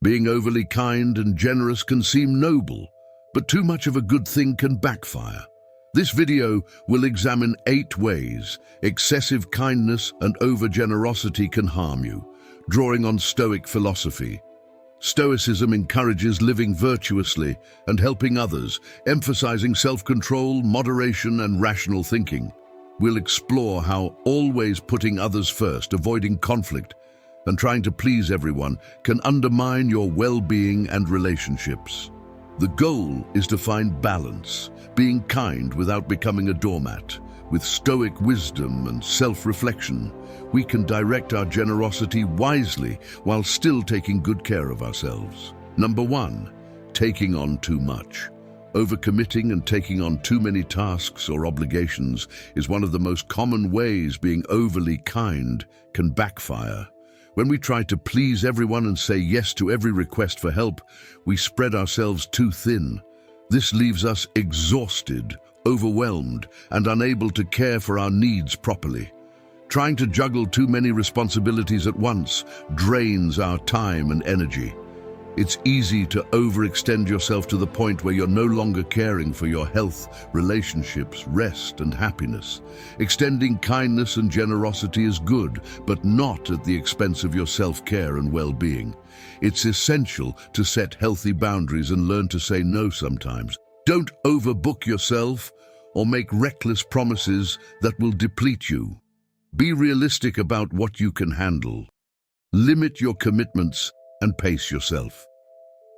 Being overly kind and generous can seem noble, but too much of a good thing can backfire. This video will examine 8 ways excessive kindness and over-generosity can harm you, drawing on Stoic philosophy. Stoicism encourages living virtuously and helping others, emphasizing self-control, moderation, and rational thinking. We'll explore how always putting others first, avoiding conflict, and trying to please everyone can undermine your well-being and relationships. The goal is to find balance, being kind without becoming a doormat. With Stoic wisdom and self-reflection, we can direct our generosity wisely while still taking good care of ourselves. Number 1, taking on too much. Overcommitting and taking on too many tasks or obligations is one of the most common ways being overly kind can backfire. When we try to please everyone and say yes to every request for help, we spread ourselves too thin. This leaves us exhausted, overwhelmed, and unable to care for our needs properly. Trying to juggle too many responsibilities at once drains our time and energy. It's easy to overextend yourself to the point where you're no longer caring for your health, relationships, rest, and happiness. Extending kindness and generosity is good, but not at the expense of your self-care and well-being. It's essential to set healthy boundaries and learn to say no sometimes. Don't overbook yourself or make reckless promises that will deplete you. Be realistic about what you can handle. Limit your commitments and pace yourself.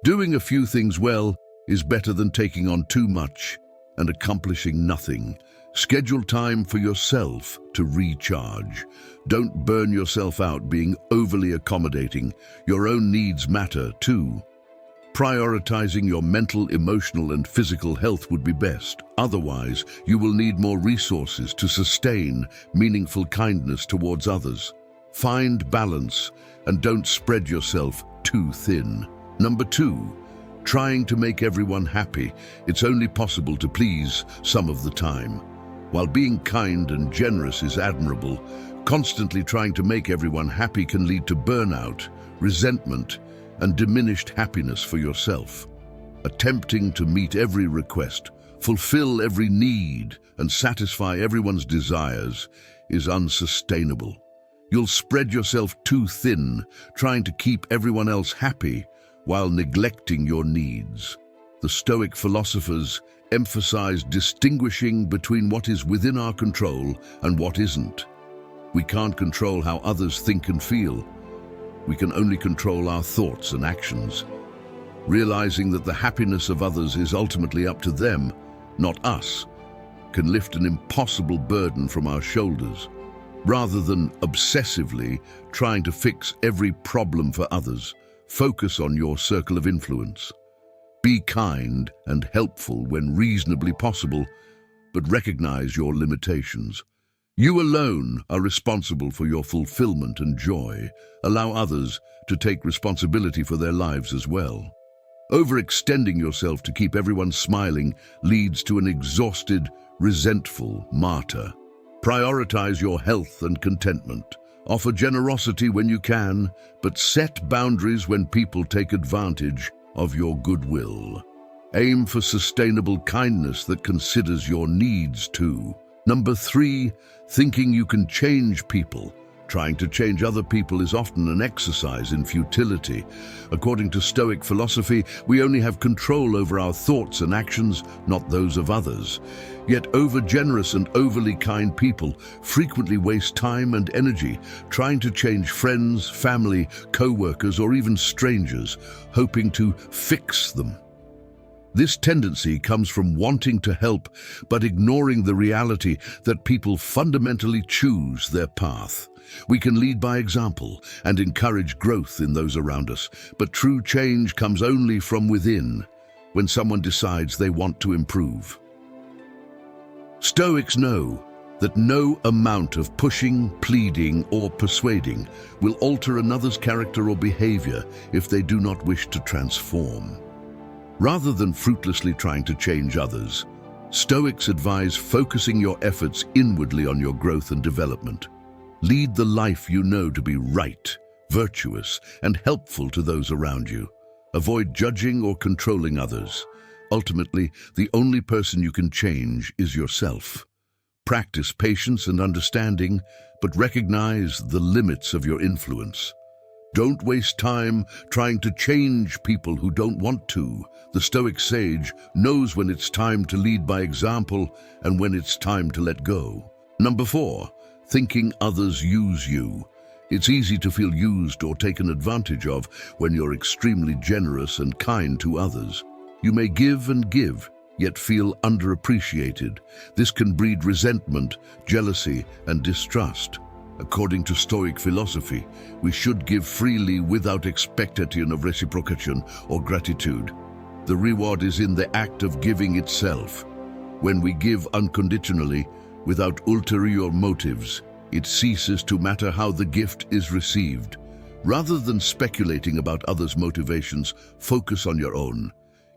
Doing a few things well is better than taking on too much and accomplishing nothing. Schedule time for yourself to recharge. Don't burn yourself out being overly accommodating. Your own needs matter too. Prioritizing your mental, emotional, and physical health would be best. Otherwise, you will need more resources to sustain meaningful kindness towards others. Find balance and don't spread yourself too thin. Number 2, trying to make everyone happy. It's only possible to please some of the time. While being kind and generous is admirable, constantly trying to make everyone happy can lead to burnout, resentment, and diminished happiness for yourself. Attempting to meet every request, fulfill every need, and satisfy everyone's desires is unsustainable. You'll spread yourself too thin, trying to keep everyone else happy while neglecting your needs. The Stoic philosophers emphasize distinguishing between what is within our control and what isn't. We can't control how others think and feel. We can only control our thoughts and actions. Realizing that the happiness of others is ultimately up to them, not us, can lift an impossible burden from our shoulders. Rather than obsessively trying to fix every problem for others, focus on your circle of influence. Be kind and helpful when reasonably possible, but recognize your limitations. You alone are responsible for your fulfillment and joy. Allow others to take responsibility for their lives as well. Overextending yourself to keep everyone smiling leads to an exhausted, resentful martyr. Prioritize your health and contentment. Offer generosity when you can, but set boundaries when people take advantage of your goodwill. Aim for sustainable kindness that considers your needs too. Number 3, thinking you can change people. Trying to change other people is often an exercise in futility. According to Stoic philosophy, we only have control over our thoughts and actions, not those of others. Yet over-generous and overly kind people frequently waste time and energy trying to change friends, family, co-workers, or even strangers, hoping to fix them. This tendency comes from wanting to help, but ignoring the reality that people fundamentally choose their path. We can lead by example and encourage growth in those around us, but true change comes only from within, when someone decides they want to improve. Stoics know that no amount of pushing, pleading, or persuading will alter another's character or behavior if they do not wish to transform. Rather than fruitlessly trying to change others, Stoics advise focusing your efforts inwardly on your growth and development. Lead the life you know to be right, virtuous, and helpful to those around you. Avoid judging or controlling others. Ultimately, the only person you can change is yourself. Practice patience and understanding, but recognize the limits of your influence. Don't waste time trying to change people who don't want to. The Stoic sage knows when it's time to lead by example and when it's time to let go. Number 4, thinking others use you. It's easy to feel used or taken advantage of when you're extremely generous and kind to others. You may give and give, yet feel underappreciated. This can breed resentment, jealousy, and distrust. According to Stoic philosophy, we should give freely without expectation of reciprocation or gratitude. The reward is in the act of giving itself. When we give unconditionally, without ulterior motives, it ceases to matter how the gift is received. Rather than speculating about others' motivations, focus on your own.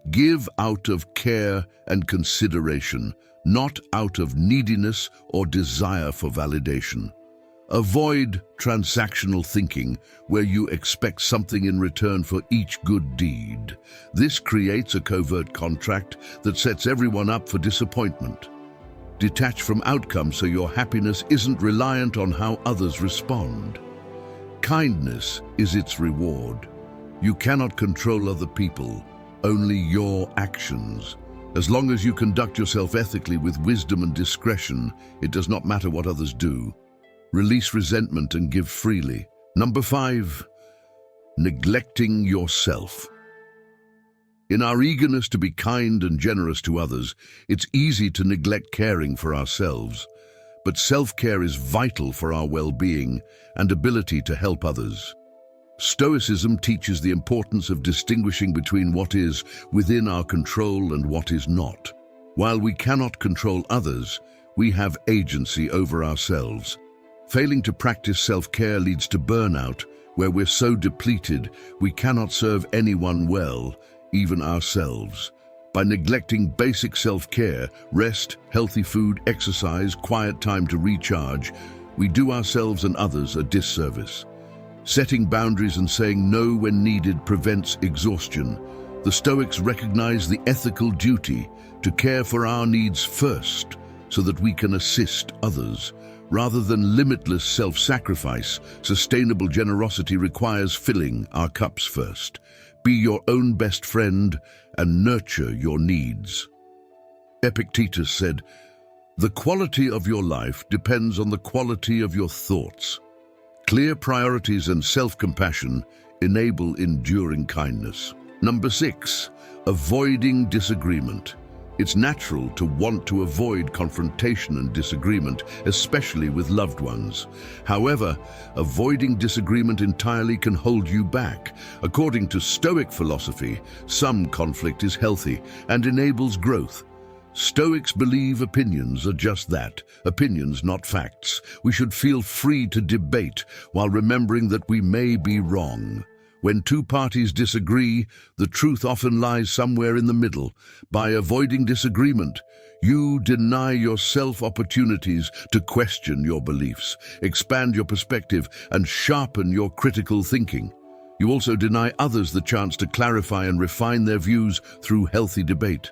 Give out of care and consideration, not out of neediness or desire for validation. Avoid transactional thinking, where you expect something in return for each good deed. This creates a covert contract that sets everyone up for disappointment. Detach from outcomes so your happiness isn't reliant on how others respond. Kindness is its reward. You cannot control other people, only your actions. As long as you conduct yourself ethically with wisdom and discretion, it does not matter what others do. Release resentment and give freely. Number 5, neglecting yourself. In our eagerness to be kind and generous to others, it's easy to neglect caring for ourselves. But self-care is vital for our well-being and ability to help others. Stoicism teaches the importance of distinguishing between what is within our control and what is not. While we cannot control others, we have agency over ourselves. Failing to practice self-care leads to burnout, where we're so depleted we cannot serve anyone well, even ourselves. By neglecting basic self-care, rest, healthy food, exercise, quiet time to recharge, we do ourselves and others a disservice. Setting boundaries and saying no when needed prevents exhaustion. The Stoics recognize the ethical duty to care for our needs first, so that we can assist others. Rather than limitless self-sacrifice, sustainable generosity requires filling our cups first. Be your own best friend and nurture your needs. Epictetus said, "The quality of your life depends on the quality of your thoughts." Clear priorities and self-compassion enable enduring kindness. Number 6, avoiding disagreement. It's natural to want to avoid confrontation and disagreement, especially with loved ones. However, avoiding disagreement entirely can hold you back. According to Stoic philosophy, some conflict is healthy and enables growth. Stoics believe opinions are just that, opinions, not facts. We should feel free to debate while remembering that we may be wrong. When two parties disagree, the truth often lies somewhere in the middle. By avoiding disagreement, you deny yourself opportunities to question your beliefs, expand your perspective, and sharpen your critical thinking. You also deny others the chance to clarify and refine their views through healthy debate.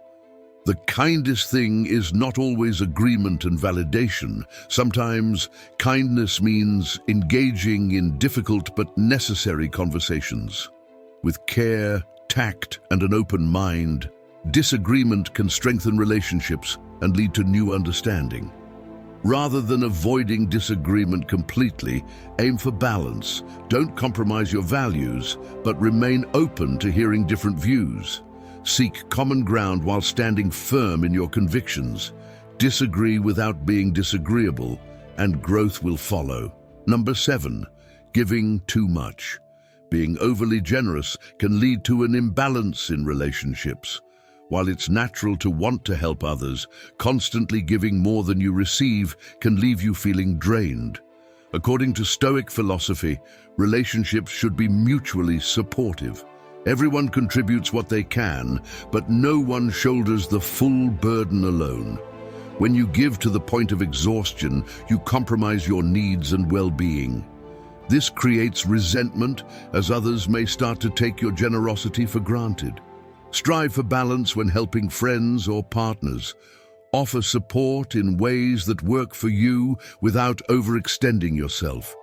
The kindest thing is not always agreement and validation. Sometimes kindness means engaging in difficult but necessary conversations. With care, tact, and an open mind, disagreement can strengthen relationships and lead to new understanding. Rather than avoiding disagreement completely, aim for balance. Don't compromise your values, but remain open to hearing different views. Seek common ground while standing firm in your convictions. Disagree without being disagreeable, and growth will follow. Number 7, giving too much. Being overly generous can lead to an imbalance in relationships. While it's natural to want to help others, constantly giving more than you receive can leave you feeling drained. According to Stoic philosophy, relationships should be mutually supportive. Everyone contributes what they can, but no one shoulders the full burden alone. When you give to the point of exhaustion, you compromise your needs and well-being. This creates resentment, as others may start to take your generosity for granted. Strive for balance when helping friends or partners. Offer support in ways that work for you without overextending yourself.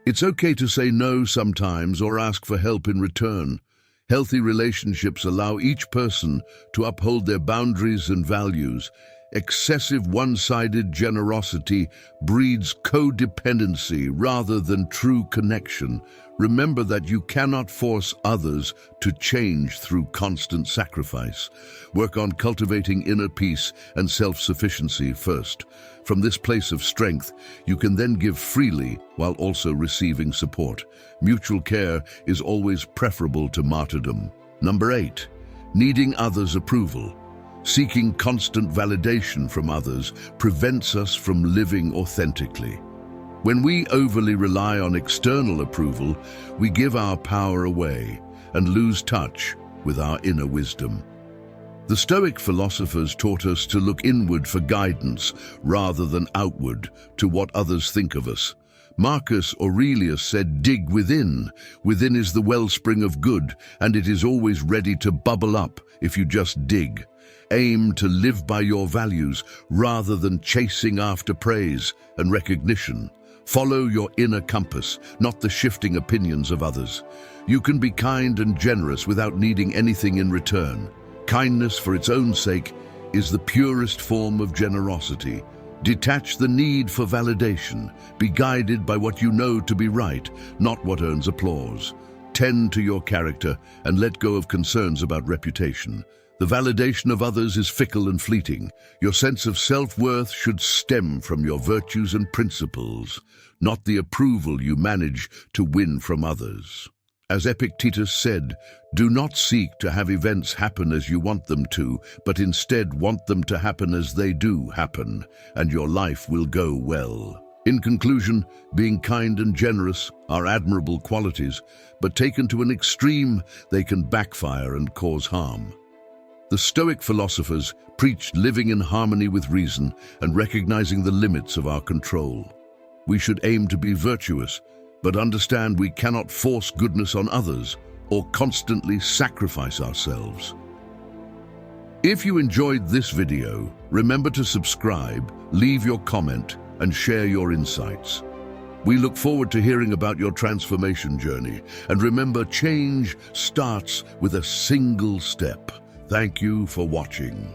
It's okay to say no sometimes or ask for help in return. Healthy relationships allow each person to uphold their boundaries and values. Excessive one-sided generosity breeds codependency rather than true connection. Remember that you cannot force others to change through constant sacrifice. Work on cultivating inner peace and self-sufficiency first. From this place of strength, you can then give freely while also receiving support. Mutual care is always preferable to martyrdom. Number 8, needing others' approval. Seeking constant validation from others prevents us from living authentically. When we overly rely on external approval, we give our power away and lose touch with our inner wisdom. The Stoic philosophers taught us to look inward for guidance rather than outward to what others think of us. Marcus Aurelius said, "Dig within. Within is the wellspring of good, and it is always ready to bubble up if you just dig." Aim to live by your values rather than chasing after praise and recognition. Follow your inner compass, not the shifting opinions of others. You can be kind and generous without needing anything in return. Kindness for its own sake is the purest form of generosity. Detach the need for validation. Be guided by what you know to be right, not what earns applause. Tend to your character and let go of concerns about reputation. The validation of others is fickle and fleeting. Your sense of self-worth should stem from your virtues and principles, not the approval you manage to win from others. As Epictetus said, "Do not seek to have events happen as you want them to, but instead want them to happen as they do happen, and your life will go well." In conclusion, being kind and generous are admirable qualities, but taken to an extreme, they can backfire and cause harm. The Stoic philosophers preached living in harmony with reason and recognizing the limits of our control. We should aim to be virtuous, but understand we cannot force goodness on others or constantly sacrifice ourselves. If you enjoyed this video, remember to subscribe, leave your comment, and share your insights. We look forward to hearing about your transformation journey, and remember, change starts with a single step. Thank you for watching.